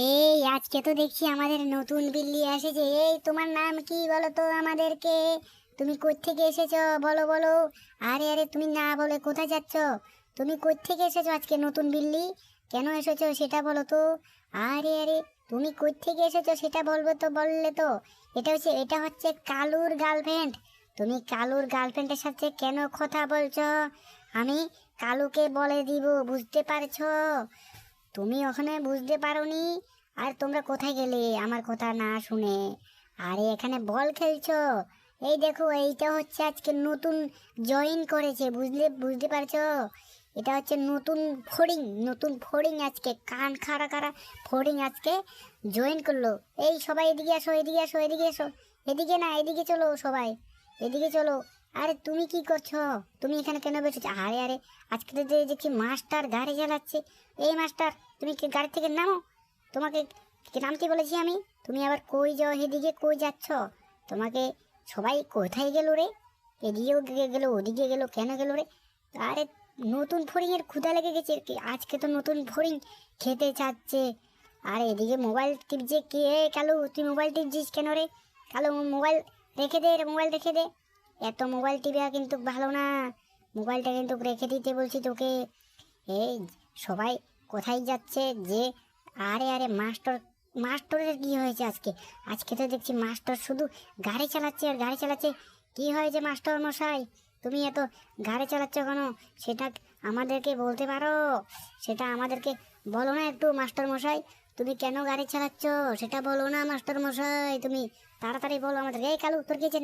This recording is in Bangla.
এই আজকে তো দেখছি আমাদের নতুন বিল্লি এসেছে। এই তোমার নাম কি বলো তো আমাদেরকে? তুমি কোত্থেকে এসেছো বলো বলো। আরে আরে তুমি না বলে কোথায় যাচ্ছ? তুমি কোত্থেকে এসেছো আজকে নতুন বিল্লি? কেন এসেছো সেটা বলো তো। আরে আরে তুমি কোত্থেকে এসেছো সেটা বলবো তো, বললে তো। এটা হচ্ছে কালুর গার্লফ্রেন্ড। তুমি কালুর গার্লফ্রেন্ডের সাথে কেন কথা বলছো? আমি কালুকে বলে দিব, বুঝতে পারছো? তুমি ওখানে বুঝতে পারোনি? আর তোমরা কোথায় গেলে আমার কথা না শুনে? আরে এখানে বল খেলছো। এই দেখো, এইটা হচ্ছে আজকে নতুন জয়েন করেছে, বুঝতে পারছো? এটা হচ্ছে নতুন ফড়িং আজকে কান খাড়া খাড়া ফড়িং আজকে জয়েন করলো। এই সবাই এদিকে আসো, এদিকে আসো, এদিকে এসো। এদিকে না, এদিকে চলো সবাই, এদিকে চলো। আরে তুমি কি করছো? তুমি এখানে কেন বসেছো? আরে আরে আজকে তো দেখছি মাস্টার গাড়ি চালাচ্ছে। এই মাস্টার, তুমি কি গাড়ি থেকে নামো। তোমাকে কি নামতে বলেছি আমি? তুমি আবার কই যাও, এদিকে কই যাচ্ছ? তোমাকে সবাই কোথায় গেল রে? এদিকেও গেল, ওদিকে গেল, কেন গেল রে? আরে নতুন ফড়িংয়ের ক্ষুধা লেগে গেছে আজকে তো নতুন ফড়িং খেতে চাচ্ছে। আর এদিকে মোবাইল টিপছে কে? কালু তুই মোবাইল টিপছিস কেন রে? কালু মোবাইল রেখে দে, মোবাইল রেখে দে। এত মোবাইল টিপা কিন্তু ভালো না। মোবাইলটা কিন্তু রেখে দিতে বলছি তোকে। এই সবাই কোথায় যাচ্ছে যে? আরে আরে মাস্টারের কি হয়েছে আজকে? আজকে তো দেখছি মাস্টার শুধু গাড়ি চালাচ্ছে আর গাড়ি চালাচ্ছে। কি হয়েছে মাস্টার মশাই? তুমি এত গাড়ি চালাচ্ছ কেন? সেটা আমাদেরকে বলতে পারো? সেটা আমাদেরকে বলো না একটু মাস্টার মশাই। তুমি কেন গাড়ি চালাচ্ছ সেটা বলো না মাস্টার মশাই। তুমি তাড়াতাড়ি বলো আমাদের। এই কালু তোর কি হয়েছে?